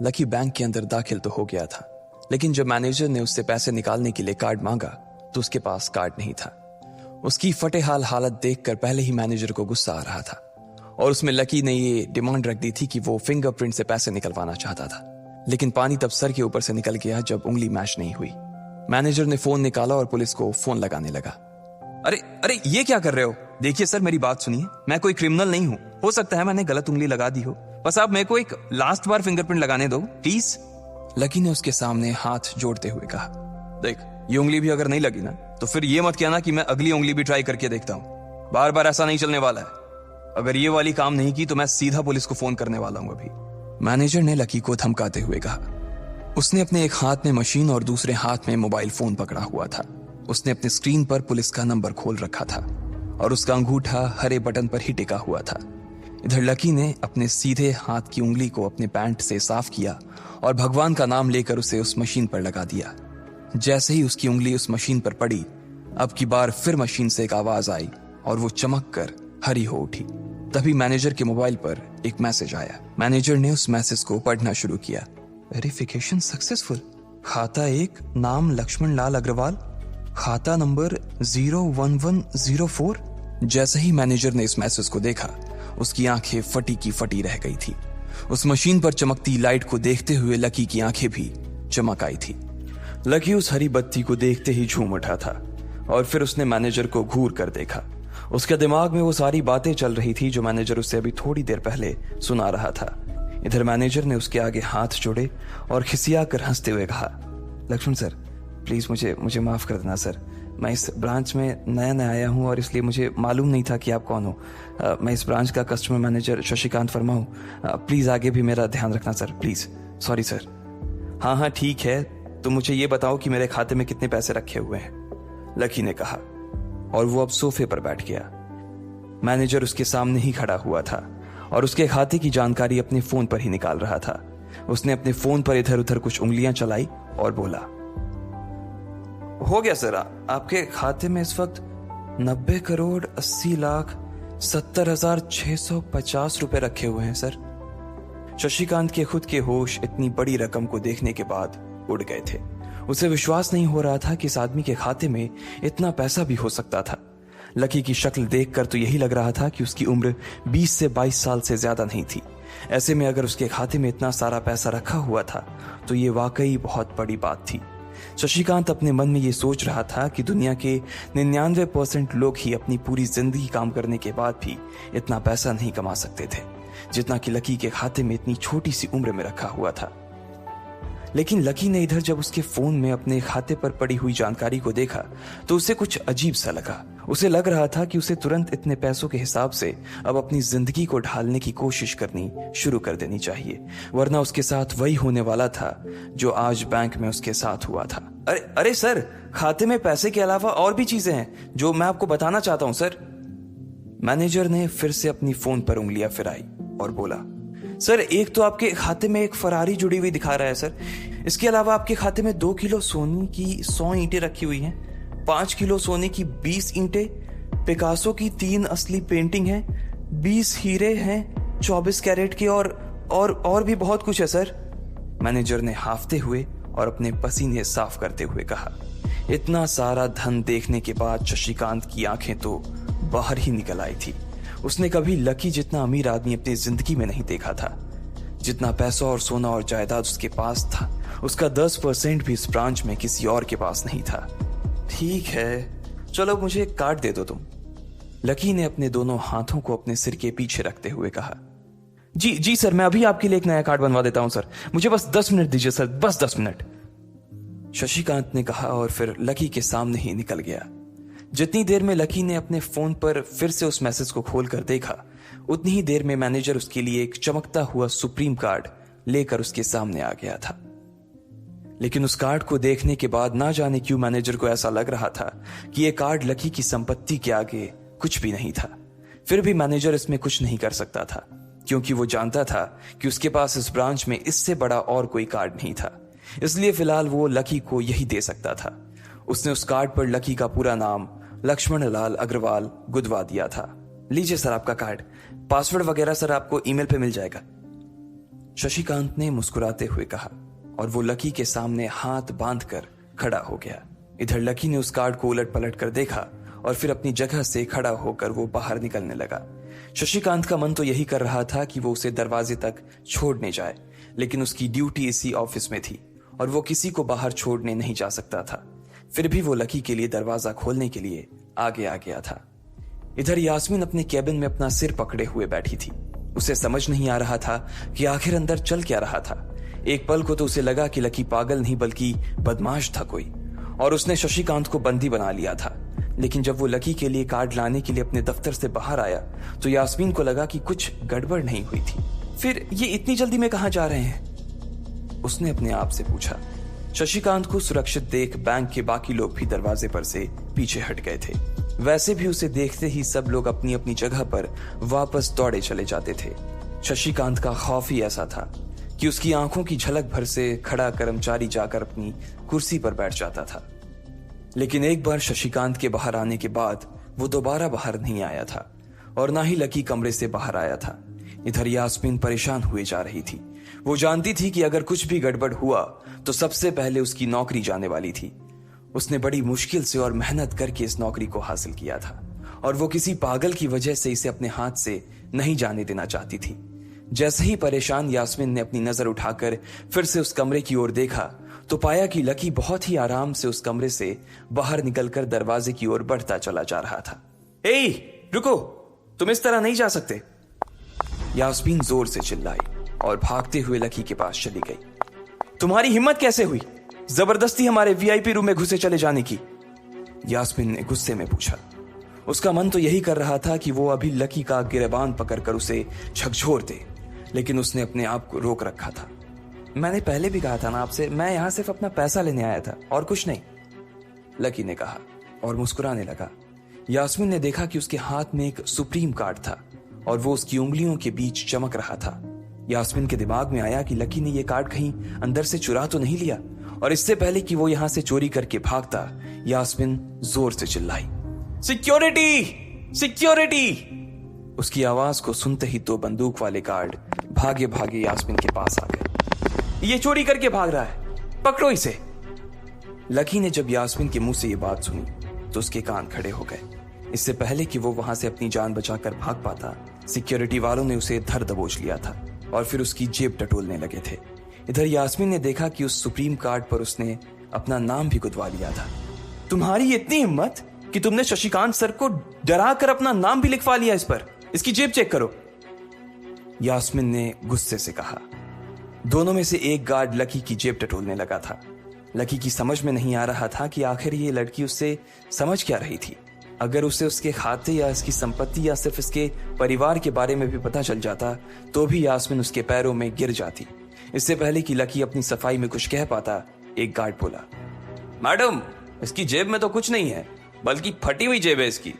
Lucky bank के अंदर दाखिल तो हो गया था, लेकिन जब मैनेजर ने उससे पैसे निकालने के लिए कार्ड मांगा तो उसके पास कार्ड नहीं था। उसकी फटेहाल हालत देखकर पहले ही मैनेजर को गुस्सा आ रहा था और उसमें लकी ने ये डिमांड रख दी थी कि वो फिंगरप्रिंट से पैसे निकलवाना चाहता था। लेकिन पानी तब सर के ऊपर से निकल गया जब उंगली मैच नहीं हुई। मैनेजर ने फोन निकाला और पुलिस को फोन लगाने लगा। अरे अरे ये क्या कर रहे हो? देखिए सर, मेरी बात सुनिए, मैं कोई क्रिमिनल नहीं हूँ। हो सकता है मैंने गलत उंगली लगा दी हो, बस आप मेरे को एक लास्ट बार फिंगरप्रिंट लगाने दो प्लीज। लकी ने उसके सामने हाथ जोड़ते हुए कहा, देख, ये उंगली भी अगर नहीं लगी ना तो फिर ये मत कहना कि मैं अगली उंगली भी ट्राई करके देखता हूँ। बार बार ऐसा नहीं चलने वाला है। अगर ये वाली काम नहीं की तो मैं सीधा पुलिस को फोन करने वाला हूँ अभी। मैनेजर ने लकी को धमकाते हुए कहा। उसने अपने एक हाथ में मशीन और दूसरे हाथ में मोबाइल फोन पकड़ा हुआ था। उसने अपने स्क्रीन पर पुलिस का नंबर खोल रखा था और उसका अंगूठा हरे बटन पर ही टिका हुआ था। इधर लकी ने अपने सीधे हाथ की उंगली को अपने पैंट से साफ किया और भगवान का नाम लेकर उसे उस मशीन पर लगा दिया। जैसे ही उसकी उंगली उस मशीन पर पड़ी, अब की बार फिर मशीन से एक आवाज आई और वो चमक कर हरी हो उठी। तभी मैनेजर के मोबाइल पर एक मैसेज आया। मैनेजर ने उस मैसेज को पढ़ना शुरू किया। Verification successful. खाता 1, नाम लक्ष्मण लाल अग्रवाल, खाता नंबर 01104। जैसे ही मैनेजर ने इस मैसेज को देखा, उसकी आंखें फटी की फटी रह गई थी। उस मशीन पर चमकती लाइट को देखते हुए लकी की आंखें भी चमक आई थी। लकी उस हरी बत्ती को देखते ही झूम उठा था और फिर उसने मैनेजर को घूर कर देखा। उसके दिमाग में वो सारी बातें चल रही थी जो मैनेजर उसे अभी थोड़ी देर पहले सुना रहा था। इधर मैनेजर ने उसके आगे हाथ जोड़े और खिसिया कर हंसते हुए कहा, लक्ष्मण सर, प्लीज मुझे माफ कर देना सर। मैं इस ब्रांच में नया आया हूँ और इसलिए मुझे मालूम नहीं था कि आप कौन हो। मैं इस ब्रांच का कस्टमर मैनेजर शशिकांत वर्मा हूँ। प्लीज आगे भी मेरा ध्यान रखना सर, प्लीज। Sorry sir. हाँ ठीक है, तो मुझे ये बताओ कि मेरे खाते में कितने पैसे रखे हुए हैं, लकी ने कहा और वो अब सोफे पर बैठ गया। मैनेजर उसके सामने ही खड़ा हुआ था और उसके खाते की जानकारी अपने फोन पर ही निकाल रहा था। उसने अपने फोन पर इधर उधर कुछ उंगलियां चलाई और बोला, हो गया सर, आपके खाते में इस वक्त 90,80,70,650 रुपए रखे हुए हैं सर। शशिकांत के खुद के होश इतनी बड़ी रकम को देखने के बाद उड़ गए थे। उसे विश्वास नहीं हो रहा था कि इस आदमी के खाते में इतना पैसा भी हो सकता था। लकी की शक्ल देखकर तो यही लग रहा था कि उसकी उम्र 20 से 22 साल से ज्यादा नहीं थी। ऐसे में अगर उसके खाते में इतना सारा पैसा रखा हुआ था तो ये वाकई बहुत बड़ी बात थी। शशिकांत अपने मन में ये सोच रहा था कि दुनिया के 99% लोग ही अपनी पूरी जिंदगी काम करने के बाद भी इतना पैसा नहीं कमा सकते थे जितना कि लकी के खाते में इतनी छोटी सी उम्र में रखा हुआ था। लेकिन लकी ने इधर जब उसके फोन में अपने खाते पर पड़ी हुई जानकारी को देखा तो उसे कुछ अजीब सा लगा। उसे लग रहा था कि उसे तुरंत इतने पैसों के हिसाब से अब अपनी जिंदगी को ढालने की कोशिश करनी शुरू कर देनी चाहिए, वरना उसके साथ वही होने वाला था जो आज बैंक में उसके साथ हुआ था। अरे सर, खाते में पैसे के अलावा और भी चीजें हैं जो मैं आपको बताना चाहता हूं सर। मैनेजर ने फिर से अपनी फोन पर उंगलियां फिराई और बोला, सर, एक तो आपके खाते में एक फरारी जुड़ी हुई दिखा रहा है सर। इसके अलावा आपके खाते में 2 किलो सोने की 100 ईंटें रखी हुई हैं, 5 किलो सोने की 20 ईंटें, पिकासो की 3 असली पेंटिंग हैं, 20 हीरे हैं 24 कैरेट के और भी बहुत कुछ है सर। मैनेजर ने हाफते हुए और अपने पसीने साफ करते हुए कहा। इतना सारा धन देखने के बाद शशिकांत की आंखें तो बाहर ही निकल आई थी। उसने कभी लकी जितना अमीर आदमी अपनी जिंदगी में नहीं देखा था। जितना पैसा और सोना और जायदाद उसके पास था, उसका 10% भी इस ब्रांच में किसी और के पास नहीं था। ठीक है, चलो मुझे एक कार्ड दे दो तुम, लकी ने अपने दोनों हाथों को अपने सिर के पीछे रखते हुए कहा। जी सर, मैं अभी आपके लिए एक नया कार्ड बनवा देता हूं सर। मुझे बस 10 मिनट दीजिए सर, बस 10 मिनट, शशिकांत ने कहा और फिर लकी के सामने ही निकल गया। जितनी देर में लकी ने अपने फोन पर फिर से उस मैसेज को खोलकर देखा, उतनी ही देर में मैनेजर उसके लिए एक चमकता हुआ सुप्रीम कार्ड लेकर उसके सामने आ गया था। लेकिन उस कार्ड को देखने के बाद ना जाने क्यों मैनेजर को ऐसा लग रहा था कि यह कार्ड लकी की संपत्ति के आगे कुछ भी नहीं था। फिर भी मैनेजर इसमें कुछ नहीं कर सकता था, क्योंकि वो जानता था कि उसके पास इस ब्रांच में इससे बड़ा और कोई कार्ड नहीं था। इसलिए फिलहाल वो लकी को यही दे सकता था। उसने उस कार्ड पर लकी का पूरा नाम लक्ष्मण लाल अग्रवाल गुदवा दिया था। लीजिए सर आपका कार्ड, पासवर्ड वगैरह सर आपको ईमेल पे मिल जाएगा। शशिकांत ने मुस्कुराते हुए कहा और वो लकी के सामने हाथ बांधकर खड़ा हो गया। इधर लकी ने उस कार्ड को उलट पलट कर देखा और फिर अपनी जगह से खड़ा होकर वो बाहर निकलने लगा। शशिकांत का मन तो यही कर रहा था कि वो उसे दरवाजे तक छोड़ने जाए, लेकिन उसकी ड्यूटी इसी ऑफिस में थी और वो किसी को बाहर छोड़ने नहीं जा सकता था। फिर भी वो लकी के लिए दरवाजा खोलने के लिए आगे आ गया था। इधर यास्मीन अपने कैबिन में अपना सिर पकड़े हुए बैठी थी। उसे समझ नहीं आ रहा था कि आखिर अंदर चल क्या रहा था। एक पल को तो उसे लगा कि लकी पागल नहीं बल्कि बदमाश था कोई, और उसने शशिकांत को बंदी बना लिया था। लेकिन जब वो लकी के लिए कार्ड लाने के लिए अपने दफ्तर से बाहर आया तो यास्मीन को लगा कि कुछ गड़बड़ नहीं हुई थी। फिर ये इतनी जल्दी में कहां जा रहे हैं? उसने अपने आप से पूछा। शशिकांत को सुरक्षित देख बैंक के बाकी लोग भी दरवाजे पर से पीछे हट गए थे। वैसे भी उसे देखते ही सब लोग अपनी अपनी जगह पर वापस दौड़े चले जाते थे। शशिकांत का खौफ ही ऐसा था कि उसकी आंखों की झलक भर से खड़ा कर्मचारी जाकर अपनी कुर्सी पर बैठ जाता था। लेकिन एक बार शशिकांत के बाहर आने के बाद वो दोबारा बाहर नहीं आया था और ना ही लकी कमरे से बाहर आया था। इधर यास्मीन परेशान हुए जा रही थी। वो जानती थी कि अगर कुछ भी गड़बड़ हुआ तो सबसे पहले उसकी नौकरी जाने वाली थी। उसने बड़ी मुश्किल से और मेहनत करके इस नौकरी को हासिल किया था और वो किसी पागल की वजह से इसे अपने हाथ से नहीं जाने देना चाहती थी। जैसे ही परेशान यास्मीन ने अपनी नजर उठाकर फिर से उस कमरे की ओर देखा तो पाया कि लकी बहुत ही आराम से उस कमरे से बाहर निकलकर दरवाजे की ओर बढ़ता चला जा रहा था। ए, रुको, तुम इस तरह नहीं जा सकते। यास्मीन जोर से चिल्लाई और भागते हुए लकी के पास चली गई। तुम्हारी हिम्मत कैसे हुई जबरदस्ती हमारे वीआईपी रूम में घुसे चले जाने की? यास्मीन ने गुस्से में पूछा। उसका मन तो यही कर रहा था कि वो अभी लकी का गिरेबान पकड़कर उसे झकझोर दे, लेकिन उसने अपने आप को रोक रखा था। मैंने पहले भी कहा था ना आपसे, मैं यहां सिर्फ अपना पैसा लेने आया था और कुछ नहीं, लकी ने कहा और मुस्कुराने लगा। यास्मीन ने देखा कि उसके हाथ में एक सुप्रीम कार्ड था और वो उसकी उंगलियों के बीच चमक रहा था। यास्मीन के दिमाग में आया कि लकी ने यह कार्ड कहीं अंदर से चुरा तो नहीं लिया, और इससे पहले कि वो यहां से चोरी करके भागता यास्मीन जोर से चिल्लाई, सिक्योरिटी, सिक्योरिटी। उसकी आवाज को सुनते ही दो बंदूक वाले गार्ड भागे भागे यास्मीन के पास आ गए। ये चोरी करके भाग रहा है, पकड़ो इसे। लकी ने जब यास्मीन के मुंह से ये बात सुनी तो उसके कान खड़े हो गए। इससे पहले कि वो वहां से अपनी जान बचाकर भाग पाता, सिक्योरिटी वालों ने उसे धर दबोच लिया था और फिर उसकी जेब टटोलने लगे थे। इधर यास्मीन ने देखा कि उस सुप्रीम कार्ड पर उसने अपना नाम भी गुदवा लिया था। तुम्हारी इतनी हिम्मत कि तुमने शशिकांत सर को डरा कर अपना नाम भी लिखवा लिया इस पर? इसकी जेब चेक करो, यास्मीन ने गुस्से से कहा। दोनों में से एक गार्ड लकी की जेब टटोलने लगा था। लकी की समझ में नहीं आ रहा था कि आखिर ये लड़की उससे समझ क्या रही थी। अगर उसे उसके खाते या इसकी संपत्ति या सिर्फ इसके परिवार के बारे में भी पता चल जाता तो भी यास्मीन उसके पैरों में गिर जाती। इससे पहले कि लकी अपनी सफाई में कुछ कह पाता, एक गार्ड बोला, मैडम, इसकी जेब में तो कुछ नहीं है, बल्कि फटी हुई जेब है इसकी।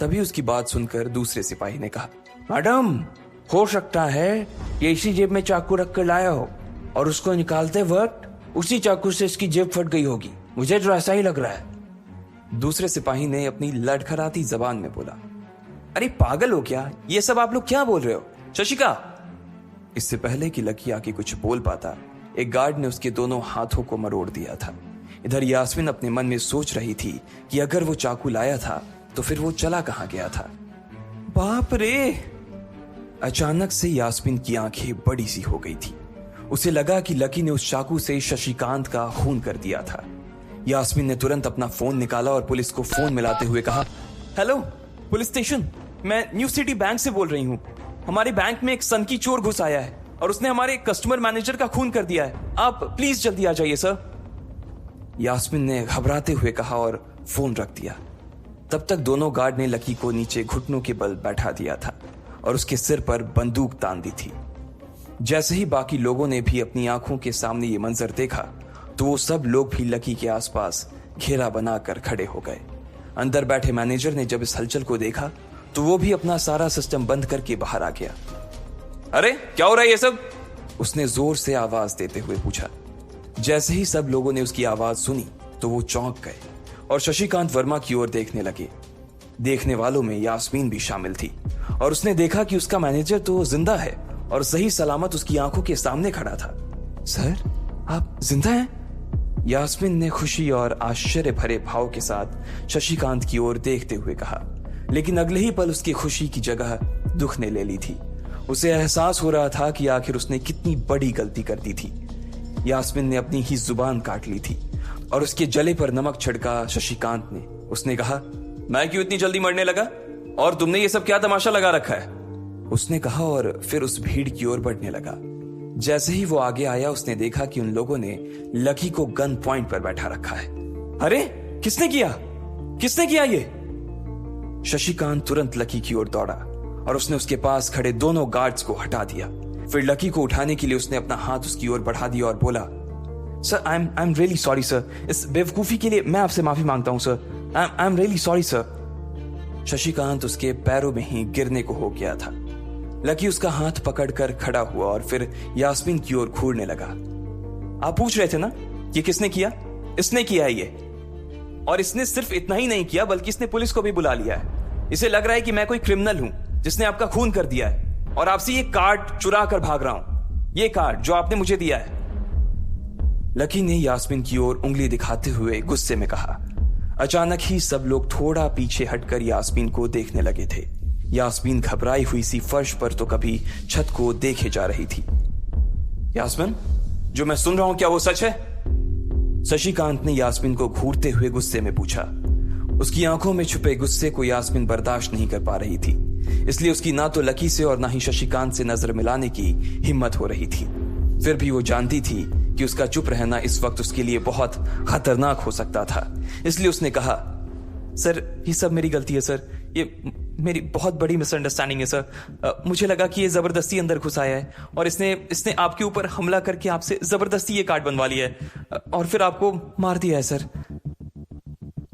तभी उसकी बात सुनकर दूसरे सिपाही ने कहा, मैडम, हो सकता है ये इसी जेब में चाकू रख कर लाया हो और उसको निकालते वक्त उसी चाकू से इसकी जेब फट गई होगी, मुझे तो ऐसा ही लग रहा है। दूसरे सिपाही ने अपनी लड़खड़ाती जबान में बोला, अरे पागल हो क्या, ये सब आप लोग क्या बोल रहे हो? शशिका। इससे पहले कि लकी आके कुछ बोल पाता, एक गार्ड ने उसके दोनों हाथों को मरोड़ दिया था। इधर यास्मीन अपने मन में सोच रही थी कि अगर वो चाकू लाया था तो फिर वो चला कहां गया था। बाप रे! अचानक से यास्मीन की आंखें बड़ी सी हो गई थी। उसे लगा कि लकी ने उस चाकू से शशिकांत का खून कर दिया था। यास्मीन ने तुरंत अपना फोन निकाला और पुलिस को फोन मिलाते हुए कहा, हेलो पुलिस स्टेशन, मैं न्यू सिटी बैंक से बोल रही हूँ। हमारे बैंक में एक सनकी चोर घुस आया है और उसने हमारे कस्टमर मैनेजर का खून कर दिया है। आप प्लीज जल्दी आ जाइए सर। यास्मीन ने घबराते हुए कहा और फोन रख दिया। तब तक दोनों गार्ड ने लकी को नीचे घुटनों के बल बैठा दिया था और उसके सिर पर बंदूक तान दी थी। जैसे ही बाकी लोगों ने भी अपनी आंखों के सामने ये मंजर देखा तो वो सब लोग भी लकी के आसपास घेरा बनाकर खड़े हो गए। अंदर बैठे मैनेजर ने जब इस हलचल को देखा तो वो भी अपना सारा सिस्टम बंद करके बाहर आ गया। अरे क्या हो रहा है ये सब? उसने जोर से आवाज देते हुए पूछा। जैसे ही सब लोगों ने उसकी आवाज सुनी तो वो चौंक गए और शशिकांत वर्मा की ओर देखने लगे। देखने वालों में यास्मीन भी शामिल थी और उसने देखा कि उसका मैनेजर तो जिंदा है और सही सलामत उसकी आंखों के सामने खड़ा था। सर, आप जिंदा हैं? यास्मीन ने खुशी और आश्चर्य भरे भाव के साथ शशिकांत की ओर देखते हुए कहा, लेकिन अगले ही पल उसकी खुशी की जगह दुख ने ले ली थी। उसे एहसास हो रहा था कि आखिर उसने कितनी बड़ी गलती कर दी थी। यास्मीन ने अपनी ही जुबान काट ली थी और उसके जले पर नमक छिड़का शशिकांत ने। उसने कहा, मैं क्यों इतनी जल्दी मरने लगा? और तुमने ये सब क्या तमाशा लगा रखा है? उसने कहा और फिर उस भीड़ की ओर बढ़ने लगा। जैसे ही वो आगे आया उसने देखा कि उन लोगों ने लकी को गन पॉइंट पर बैठा रखा है। अरे, किसने किया ये? शशिकांत तुरंत लकी की ओर दौड़ा और उसने उसके पास खड़े दोनों गार्ड्स को हटा दिया। फिर लकी को उठाने के लिए उसने अपना हाथ उसकी ओर बढ़ा दिया और बोला, sir, I am really sorry sir. इस बेवकूफी के लिए मैं आपसे माफी मांगता हूं sir. I am really sorry sir. Shashikant उसके पैरों में ही गिरने को हो गया था। लकी उसका हाथ पकड़कर खड़ा हुआ और फिर यास्मीन की ओर घूरने लगा। आप पूछ रहे थे ना कि किसने किया? इसने किया है ये। और इसने सिर्फ इतना ही नहीं किया बल्कि इसने पुलिस को भी बुला लिया है। इसे लग रहा है कि मैं कोई क्रिमिनल हूं जिसने आपका खून कर दिया है और आपसे ये कार्ड चुरा कर भाग रहा हूं। ये कार्ड जो आपने मुझे दिया है। लकी ने यास्मीन की ओर उंगली दिखाते हुए गुस्से में कहा। अचानक ही सब लोग थोड़ा पीछे हटकर यास्मीन को देखने लगे थे। यास्मीन घबराई हुई सी फर्श पर तो कभी छत को देखे जा रही थी। यास्मीन, जो मैं सुन रहा हूं क्या वो सच है? शशिकांत ने यास्मीन को घूरते हुए गुस्से में पूछा। उसकी आंखों में छुपे गुस्से को यास्मीन बर्दाश्त नहीं कर पा रही थी, इसलिए उसकी ना तो लकी से और ना ही शशिकांत से नजर मिलाने की हिम्मत हो रही थी। फिर भी वो जानती थी कि उसका चुप रहना इस वक्त उसके लिए बहुत खतरनाक हो सकता था, इसलिए उसने कहा, सर, ये सब मेरी गलती है सर। ये मेरी बहुत बड़ी मिसअंडरस्टैंडिंग है सर। मुझे लगा कि ये जबरदस्ती अंदर घुस आया है और इसने आपके ऊपर हमला करके आपसे जबरदस्ती ये कार्ड बनवा लिया है और फिर आपको मार दिया है सर।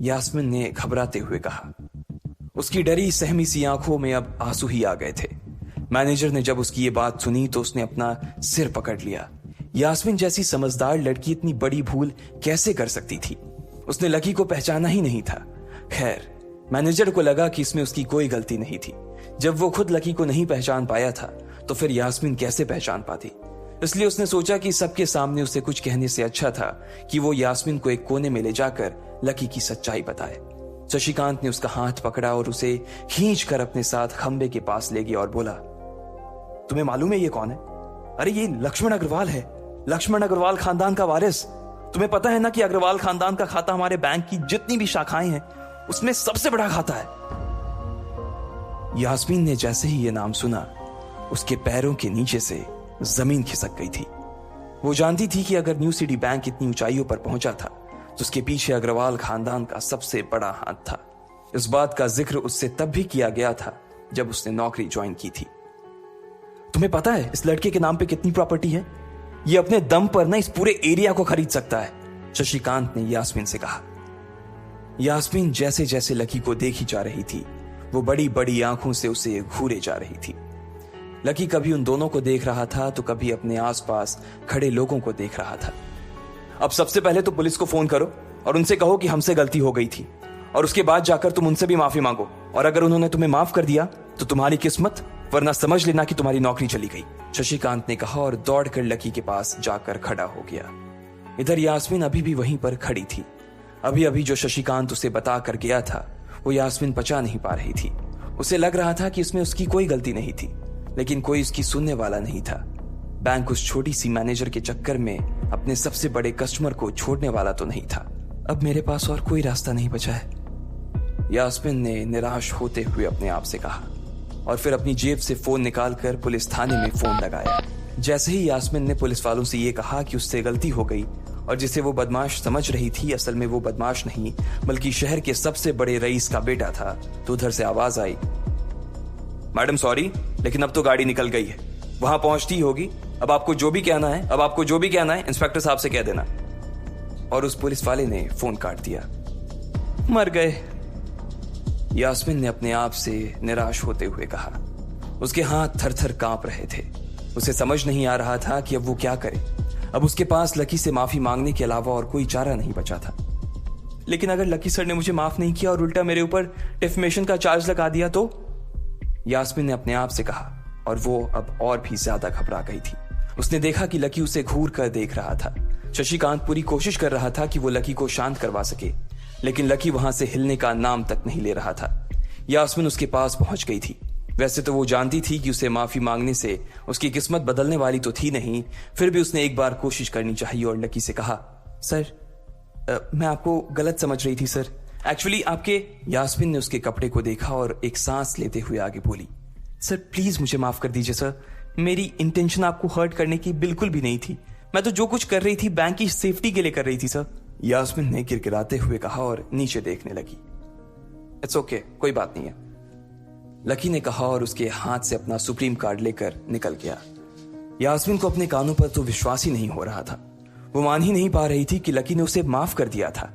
यास्मीन ने घबराते हुए कहा। उसकी डरी सहमी सी आंखों में अब आंसू ही आ गए थे। मैनेजर ने जब उसकी ये बात सुनी तो उसने अपना सिर पकड़ लिया। यास्मीन जैसी समझदार लड़की इतनी बड़ी भूल कैसे कर सकती थी? उसने लकी को पहचाना ही नहीं था। खैर, मैनेजर को लगा कि इसमें उसकी कोई गलती नहीं थी। जब वो खुद लकी को नहीं पहचान पाया था तो फिर यास्मीन कैसे पहचान पाती? इसलिए उसने सोचा कि सबके सामने उसे कुछ कहने से अच्छा था कि वो यास्मीन को एक कोने में ले जाकर लकी की सच्चाई बताए। शशिकांत ने उसका हाथ पकड़ा और उसे खींच कर अपने साथ खंबे के पास ले गया और बोला, तुम्हें मालूम है ये कौन है? अरे, ये लक्ष्मण अग्रवाल है, लक्ष्मण अग्रवाल खानदान का वारिस। तुम्हें पता है ना कि अग्रवाल खानदान का खाता हमारे बैंक की जितनी भी शाखाएं हैं उसमें सबसे बड़ा खाता है। यास्मीन ने जैसे ही यह नाम सुना उसके पैरों के नीचे से जमीन खिसक गई थी। वो जानती थी कि अगर न्यू सिटी बैंक इतनी ऊंचाइयों पर पहुंचा था तो उसके पीछे अग्रवाल खानदान का सबसे बड़ा हाथ था। इस बात का जिक्र उससे तब भी किया गया था जब उसने नौकरी ज्वाइन की थी। तुम्हें पता है इस लड़के के नाम पे कितनी प्रॉपर्टी है? ये अपने दम पर ना इस पूरे एरिया को खरीद सकता है, शशिकांत ने यास्मीन से कहा। यास्मीन जैसे जैसे लकी को देखी जा रही थी वो बड़ी बड़ी आंखों से उसे घूरे जा रही थी। लकी कभी उन दोनों को देख रहा था तो कभी अपने आसपास खड़े लोगों को देख रहा था। अब सबसे पहले तो पुलिस को फोन करो और उनसे कहो कि हमसे गलती हो गई थी, और उसके बाद जाकर तुम उनसे भी माफी मांगो, और अगर उन्होंने तुम्हें माफ कर दिया तो तुम्हारी किस्मत, वरना समझ लेना कि तुम्हारी नौकरी चली गई, शशिकांत ने कहा और दौड़कर लकी के पास जाकर खड़ा हो गया। इधर यास्मीन अभी भी वहीं पर खड़ी थी। अभी अभी जो शशिकांत उसे बता कर गया था वो यास्मीन पचा नहीं पा रही थी। उसे लग रहा था कि इसमें उसकी कोई गलती नहीं थी, लेकिन कोई उसकी सुनने वाला नहीं था। बैंक उस छोटी सी मैनेजर के चक्कर में अपने सबसे बड़े कस्टमर को छोड़ने वाला तो नहीं था। अब मेरे पास और कोई रास्ता नहीं बचा है, यास्मीन ने निराश होते हुए अपने आप से कहा, और फिर अपनी जेब से फोन निकालकर पुलिस थाने में फोन लगाया। जैसे ही यास्मीन ने पुलिस वालों से ये कहा कि उससे गलती हो गई और जिसे वो बदमाश समझ रही थी असल में वो बदमाश नहीं बल्कि शहर के सबसे बड़े रईस का बेटा था, तो उधर से आवाज आई, मैडम सॉरी, लेकिन अब तो गाड़ी निकल गई है, वहां पहुंचती होगी। अब आपको जो भी कहना है इंस्पेक्टर साहब से कह देना। और उस पुलिस वाले ने फोन काट दिया। मर गए, यास्मीन ने अपने आप से निराश होते हुए कहा। उसके हाथ थर थर कांप रहे थे। उसे समझ नहीं आ रहा था कि अब वो क्या करे। अब उसके पास लकी से माफी मांगने के अलावा और कोई चारा नहीं बचा था। लेकिन अगर लकी सर ने मुझे माफ नहीं किया और उल्टा मेरे ऊपर डिफेमेशन का चार्ज लगा दिया तो, यास्मीन ने अपने आप से कहा और वो अब और भी ज्यादा घबरा गई थी। उसने देखा कि लकी उसे घूर कर देख रहा था। शशिकांत पूरी कोशिश कर रहा था कि वो लकी को शांत करवा सके, लेकिन लकी वहां से हिलने का नाम तक नहीं ले रहा था। यास्मीन उसके पास पहुंच गई थी। वैसे तो वो जानती थी कि उसे माफी मांगने से उसकी किस्मत बदलने वाली तो थी नहीं, फिर भी उसने एक बार कोशिश करनी चाहिए और लकी से कहा, सर मैं आपको गलत समझ रही थी सर, एक्चुअली आपके। यास्मीन ने उसके कपड़े को देखा और एक सांस लेते हुए आगे बोली, सर प्लीज मुझे माफ कर दीजिए सर, मेरी इंटेंशन आपको हर्ट करने की बिल्कुल भी नहीं थी। मैं तो जो कुछ कर रही थी बैंक की सेफ्टी के लिए कर रही थी सर। यास्मीन ने गिड़गिड़ाते हुए कहा और नीचे देखने लगी। इट्स ओके, कोई बात नहीं है, लकी ने कहा और उसके हाथ से अपना सुप्रीम कार्ड लेकर निकल गया। यास्मीन को अपने कानों पर तो विश्वास ही नहीं हो रहा था। वो मान ही नहीं पा रही थी कि लकी ने उसे माफ कर दिया था।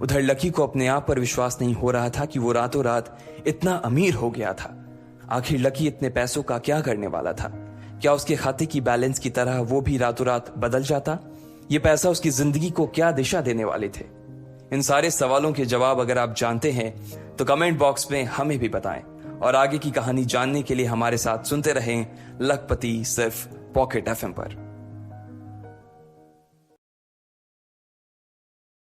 उधर लकी को अपने आप पर विश्वास नहीं हो रहा था कि वो रातों रात इतना अमीर हो गया था। आखिर लकी इतने पैसों का क्या करने वाला था? क्या उसके खाते की बैलेंस की तरह वो भी रातों रात बदल जाता? ये पैसा उसकी जिंदगी को क्या दिशा देने वाले थे? इन सारे सवालों के जवाब अगर आप जानते हैं तो कमेंट बॉक्स में हमें भी बताएं, और आगे की कहानी जानने के लिए हमारे साथ सुनते रहें लखपति सिर्फ पॉकेट FM पर।